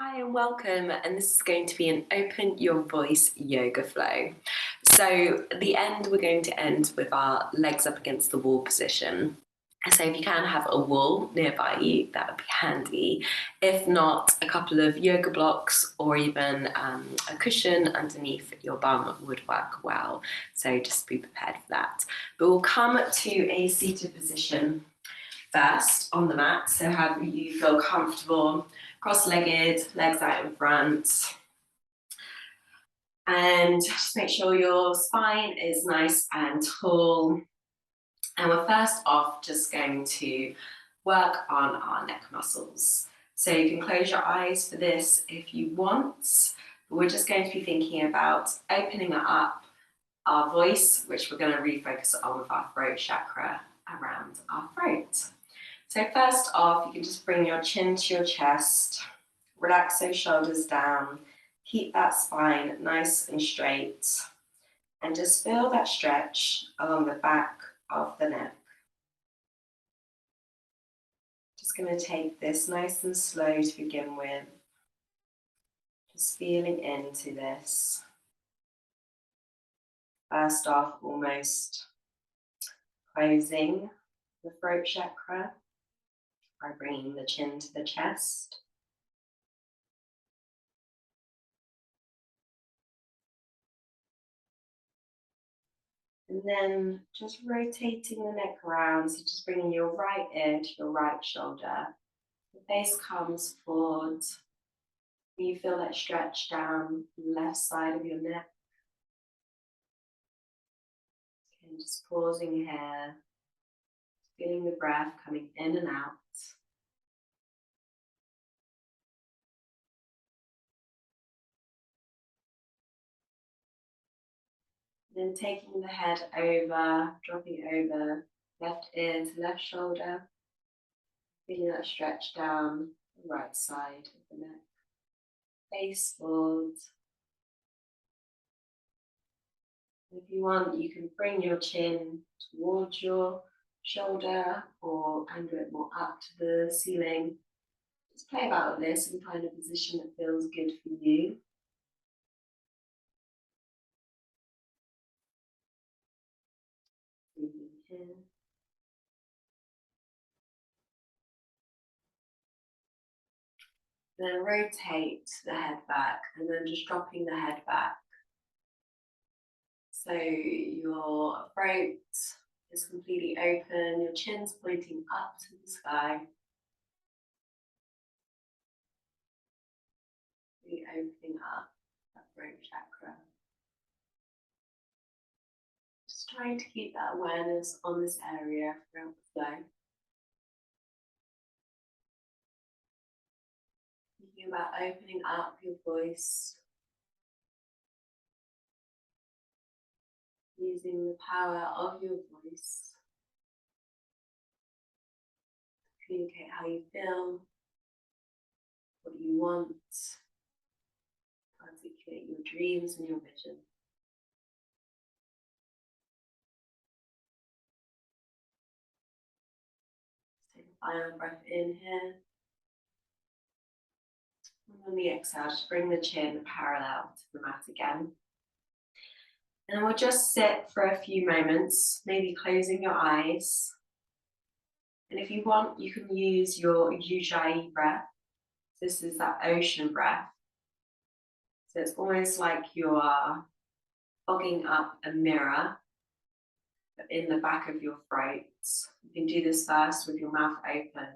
Hi and welcome, and this is going to be an open your voice yoga flow. So at the end, we're going to end with our legs up against the wall position. So if you can have a wall nearby you, that would be handy. If not, a couple of yoga blocks or even a cushion underneath your bum would work well. So just be prepared for that. But we'll come to a seated position first on the mat. So however you feel comfortable, cross-legged, legs out in front. And just make sure your spine is nice and tall. And we're first off just going to work on our neck muscles. So you can close your eyes for this if you want, but we're just going to be thinking about opening up our voice, which we're going to refocus on with our throat chakra around our throat. So first off, you can just bring your chin to your chest, relax those shoulders down, keep that spine nice and straight, and just feel that stretch along the back of the neck. Just going to take this nice and slow to begin with, just feeling into this. First off, almost closing the throat chakra by bringing the chin to the chest. And then just rotating the neck around, so just bringing your right ear to your right shoulder. The face comes forward. You feel that stretch down the left side of your neck. And just pausing here, feeling the breath coming in and out. Then taking the head over, dropping over, left ear to left shoulder. Feeling that stretch down the right side of the neck. Face forward. If you want, you can bring your chin towards your shoulder or angle it more up to the ceiling. Just play about with this and find a position that feels good for you. Breathing here. Then rotate the head back and then just dropping the head back. So your throat is completely open, your chin's pointing up to the sky. Really opening up that throat chakra. Just trying to keep that awareness on this area throughout the flow. Thinking about opening up your voice. Using the power of your voice to communicate how you feel, what you want, articulate your dreams and your vision. Take a final breath in here. And on the exhale, just bring the chin parallel to the mat again. And we'll just sit for a few moments, maybe closing your eyes. And if you want, you can use your Ujjayi breath. This is that ocean breath. So it's almost like you are fogging up a mirror in the back of your throat. You can do this first with your mouth open,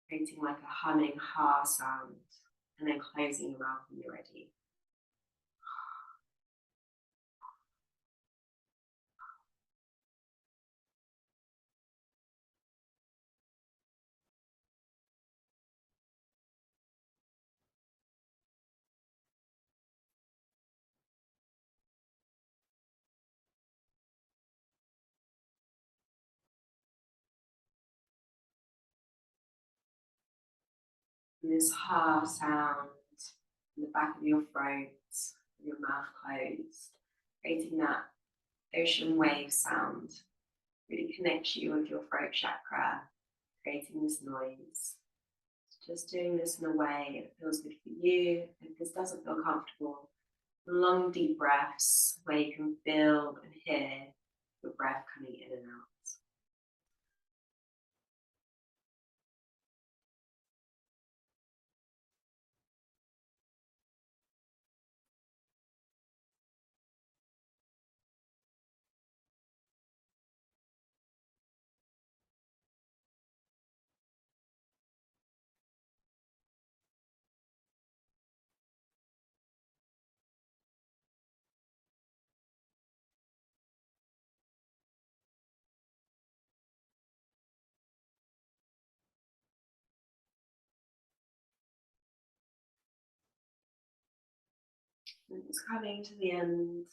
creating like a humming ha sound, and then closing your mouth when you're ready. And this ha sound in the back of your throat, with your mouth closed, creating that ocean wave sound, really connects you with your throat chakra, creating this noise. Just doing this in a way that feels good for you. If this doesn't feel comfortable, long deep breaths where you can feel and hear your breath coming in and out. And it's coming to the end.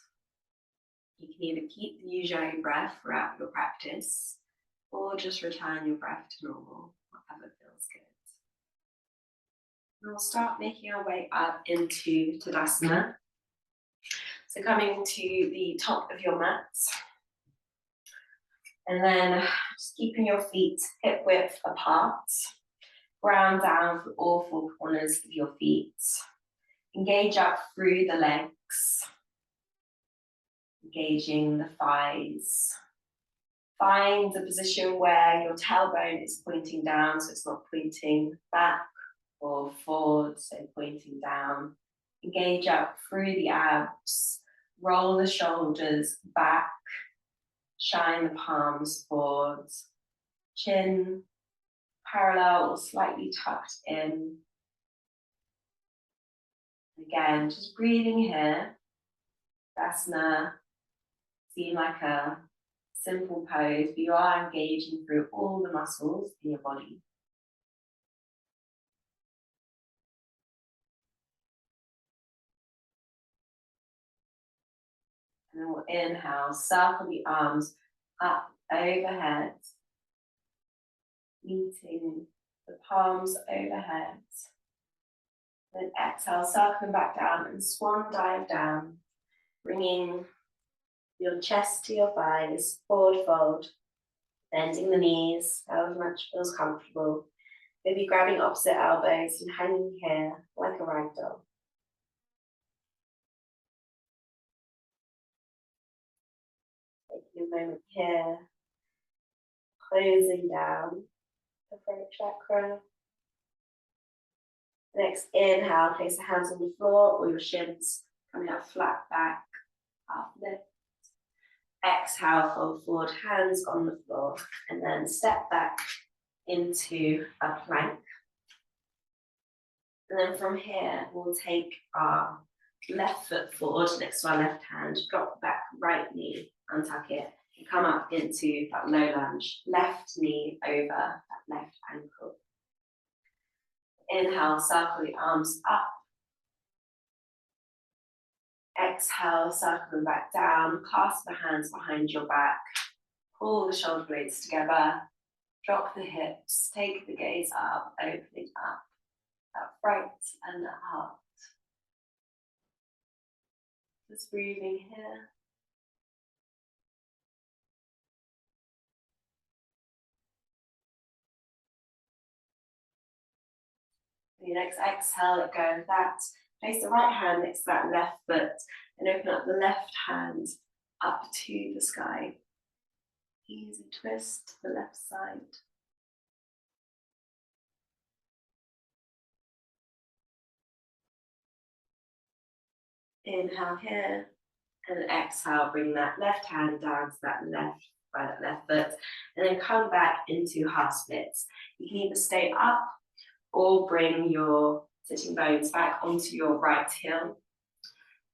You can either keep the usual breath throughout your practice or just return your breath to normal, whatever feels good. And we'll start making our way up into Tadasana. So coming to the top of your mat. And then just keeping your feet hip width apart. Ground down through all four corners of your feet. Engage up through the legs. Engaging the thighs. Find the position where your tailbone is pointing down, so it's not pointing back or forward, so pointing down. Engage up through the abs. Roll the shoulders back. Shine the palms forward. Chin parallel or slightly tucked in. Again, just breathing here. Asana seem like a simple pose, but you are engaging through all the muscles in your body. And then we'll inhale, circle the arms up overhead, meeting the palms overhead. Then exhale, circling back down and swan dive down, bringing your chest to your thighs, forward fold, bending the knees, however much feels comfortable. Maybe grabbing opposite elbows and hanging here like a rag doll. Taking a moment here, closing down the throat chakra. Next, inhale, place the hands on the floor or your shins coming up flat back, half lift. Exhale, fold forward, hands on the floor, and then step back into a plank. And then from here, we'll take our left foot forward next to our left hand, drop back right knee, untuck it, and come up into that low lunge, left knee over that left ankle. Inhale, circle the arms up. Exhale, circle them back down, clasp the hands behind your back, pull the shoulder blades together, drop the hips, take the gaze up, opening up, that throat and the heart. Just breathing here. The next exhale, let go of that. Place the right hand next to that left foot and open up the left hand up to the sky. Easy twist to the left side. Inhale here and exhale, bring that left hand down to that left, by that left foot, and then come back into half splits. You can either stay up or bring your sitting bones back onto your right heel.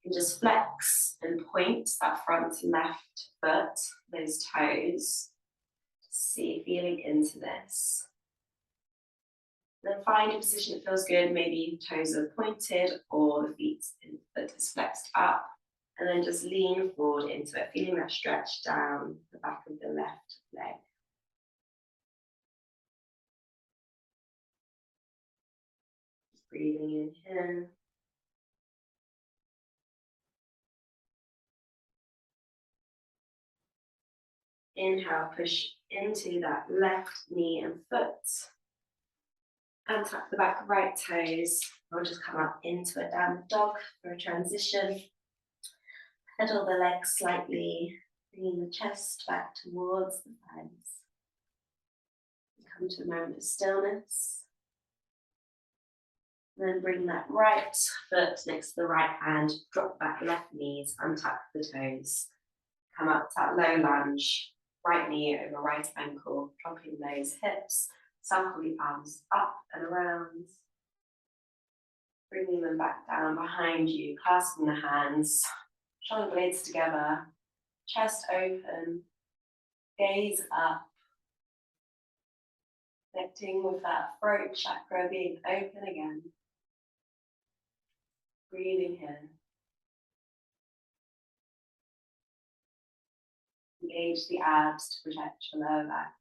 You can just flex and point that front left foot, those toes. See, feeling into this. Then find a position that feels good. Maybe toes are pointed or the foot is flexed up. And then just lean forward into it, feeling that stretch down the back of the left leg. Just breathing in here. Inhale, push into that left knee and foot. And tuck the back of right toes. We'll just come up into a down dog for a transition. Pedal the legs slightly, bringing the chest back towards the thighs. Come to a moment of stillness. Then bring that right foot next to the right hand, drop back left knees, untuck the toes. Come up to that low lunge, right knee over right ankle, dropping those hips, circle the arms up and around. Bringing them back down behind you, clasping the hands, shoulder blades together, chest open, gaze up. Connecting with that throat chakra being open again. Breathing in. Engage the abs to protect your lower back.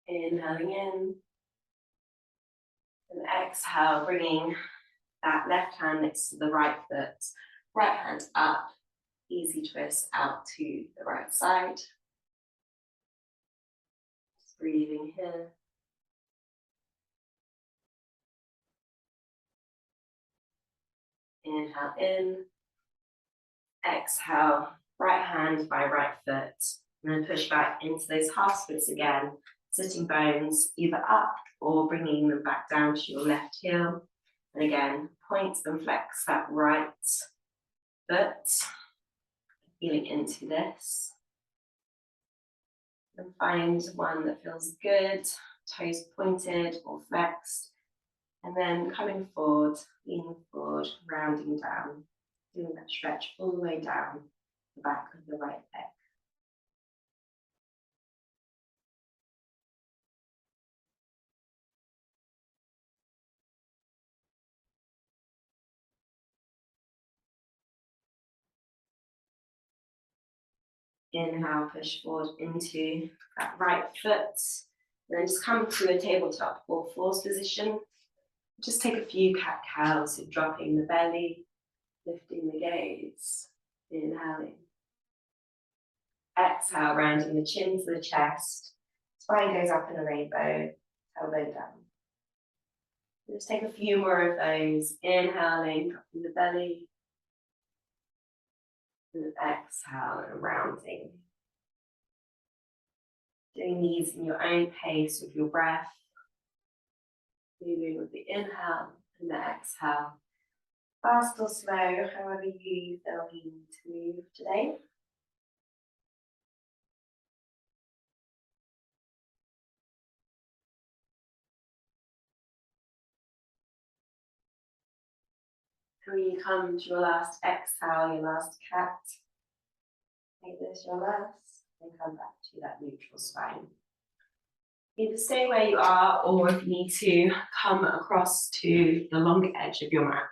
Inhaling in. And exhale, bringing that left hand next to the right foot. Right hand up. Easy twist out to the right side. Just breathing here. Inhale in. Exhale, right hand by right foot. And then push back into those half splits again. Sitting bones either up or bringing them back down to your left heel. And again, point and flex that right foot. Feeling into this. And find one that feels good, toes pointed or flexed. And then coming forward, leaning forward, rounding down. Doing that stretch all the way down the back of the right leg. Inhale, push forward into that right foot. And then just come to a tabletop or fours position. Just take a few cat-cows, so dropping the belly, lifting the gaze. Inhaling. Exhale, rounding the chin to the chest. Spine goes up in a rainbow, elbow down. Just take a few more of those. Inhaling, dropping the belly. And exhale and rounding. Doing these in your own pace with your breath. Moving with the inhale and the exhale. Fast or slow, however you feel you need to move today. And when you come to your last exhale, your last cat, make this your last, and come back to that neutral spine. Either stay where you are, or if you need to come across to the longer edge of your mat,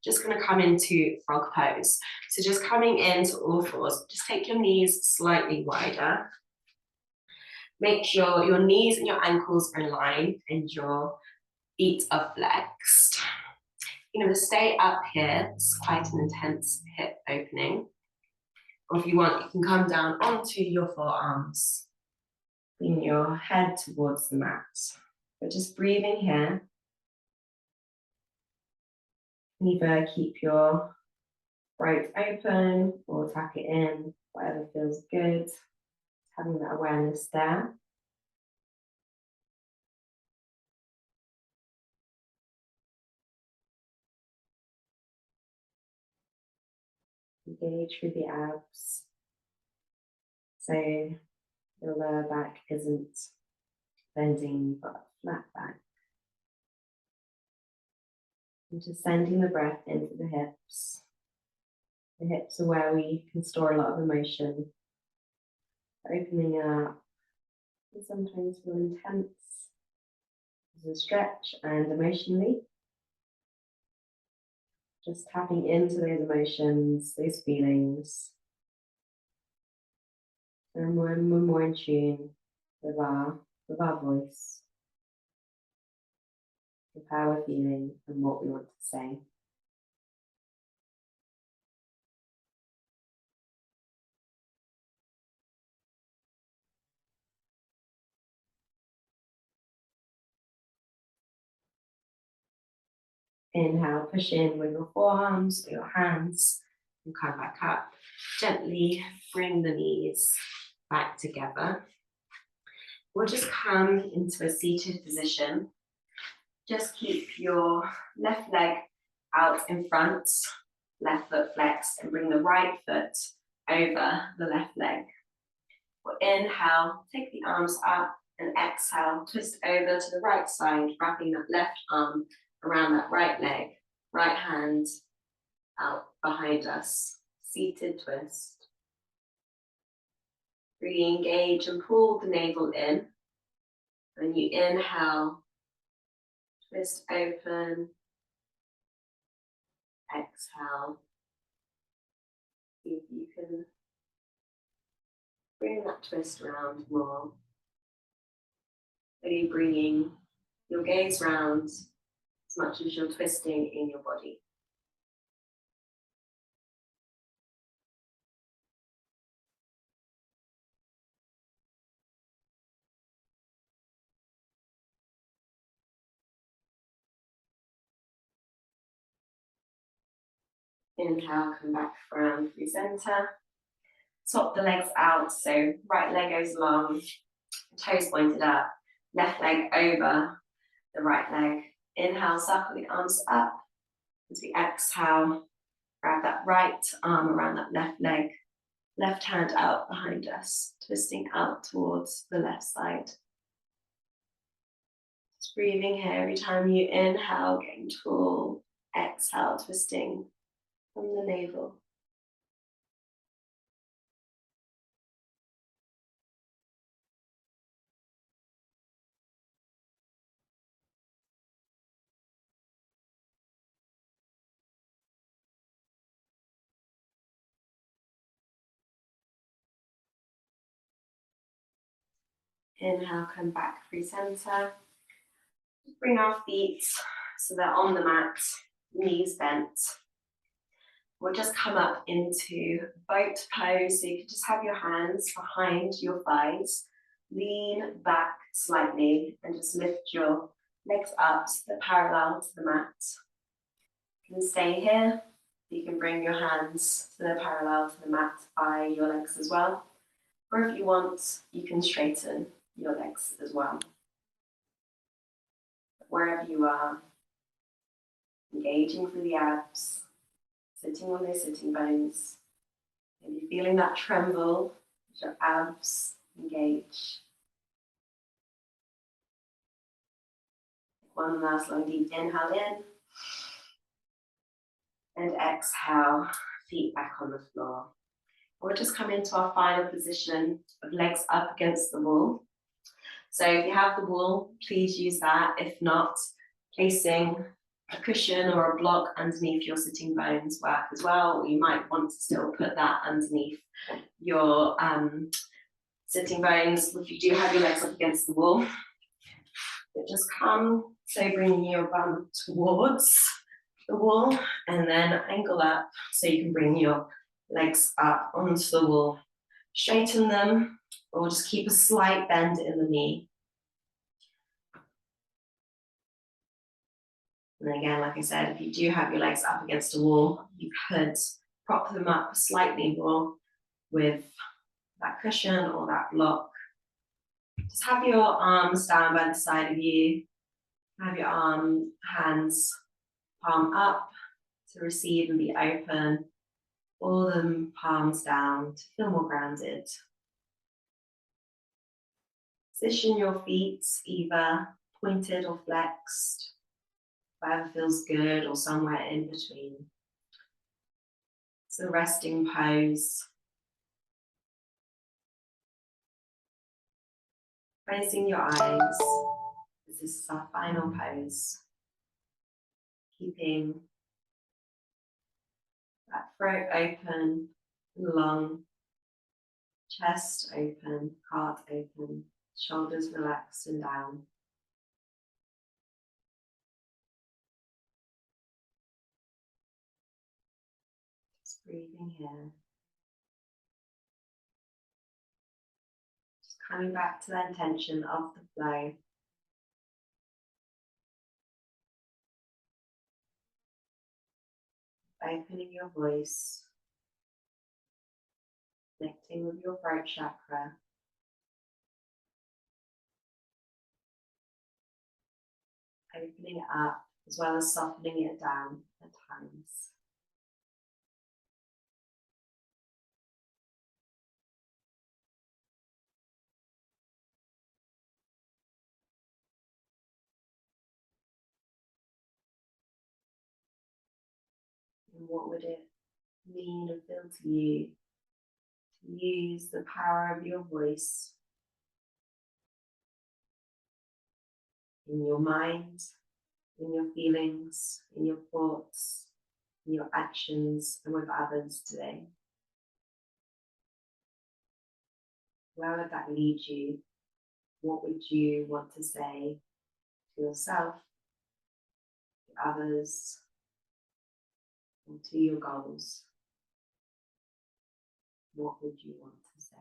just going to come into frog pose. So just coming into all fours, just take your knees slightly wider. Make sure your knees and your ankles are in line and your feet are flexed. You're going to stay up here. It's quite an intense hip opening. Or if you want, you can come down onto your forearms. Bring your head towards the mat. But just breathing here. Either keep your throat open or tuck it in, whatever feels good. Having that awareness there. Engage with the abs. So your lower back isn't bending, you've got a flat back. And just sending the breath into the hips. The hips are where we can store a lot of emotion. Opening up, and sometimes feel intense as a stretch and emotionally. Just tapping into those emotions, those feelings. And when we're more in tune with our voice, with how we're feeling and what we want to say. Inhale, push in with your forearms or your hands and come back up. Gently bring the knees back together. We'll just come into a seated position. Just keep your left leg out in front, left foot flexed, and bring the right foot over the left leg. We'll inhale, take the arms up, and exhale, twist over to the right side, wrapping that left arm around that right leg, right hand out behind us, seated twist. Re-engage and pull the navel in. When you inhale, twist open, exhale. See if you can bring that twist around more. Really bringing your gaze round as much as you're twisting in your body. Inhale, come back around through center. Swap the legs out, so right leg goes long, toes pointed up, left leg over the right leg. Inhale, circle the arms up. As we exhale, grab that right arm around that left leg, left hand out behind us, twisting out towards the left side. Just breathing here every time you inhale, getting tall, exhale, twisting from the navel. Inhale, come back through center. Bring our feet so they're on the mat, knees bent. We'll just come up into boat pose. So you can just have your hands behind your thighs, lean back slightly and just lift your legs up so they're parallel to the mat. You can stay here. You can bring your hands so they're parallel to the mat by your legs as well. Or if you want, you can straighten your legs as well. Wherever you are, engaging through the abs, sitting on those sitting bones, maybe feeling that tremble as your abs engage. One last long deep inhale in, and exhale, feet back on the floor. We'll just come into our final position of legs up against the wall. So if you have the wall, please use that. If not, placing a cushion or a block underneath your sitting bones work as well. Or you might want to still put that underneath your sitting bones if you do have your legs up against the wall. But just come, so bringing your bum towards the wall and then angle up so you can bring your legs up onto the wall. Straighten them or just keep a slight bend in the knee. And again, like I said, if you do have your legs up against a wall, you could prop them up slightly more with that cushion or that block. Just have your arms down by the side of you. Have your hands palm up to receive and be open. All them palms down to feel more grounded. Position your feet either pointed or flexed, whatever feels good, or somewhere in between. So resting pose. Closing your eyes. This is our final pose. Keeping that throat open and long, chest open, heart open, shoulders relaxed and down. Just breathing here. Just coming back to the intention of the flow. opening your voice, connecting with your throat chakra. Opening it up as well as softening it down at times. And what would it mean and feel to you to use the power of your voice in your mind, in your feelings, in your thoughts, in your actions, and with others today? Where would that lead you? What would you want to say to yourself, to others, and to your goals? What would you want to say?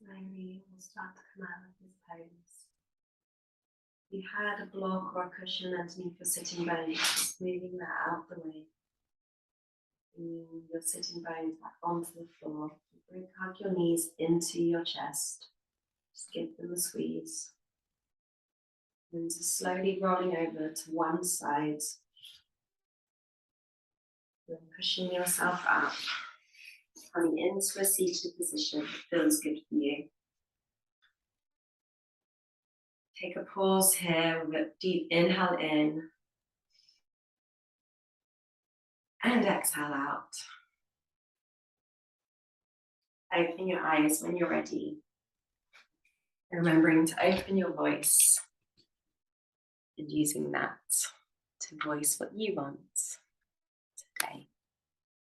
Slowly we'll start to come out of this pose. If you had a block or a cushion underneath your sitting bones, just moving that out the way. Bringing your sitting bones back onto the floor. Hug your knees into your chest. Just give them a squeeze. And just slowly rolling over to one side. Then pushing yourself up. Coming into a seated position feels good for you. Take a pause here with a deep inhale in and exhale out. Open your eyes when you're ready. Remembering to open your voice and using that to voice what you want today.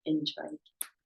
Enjoy.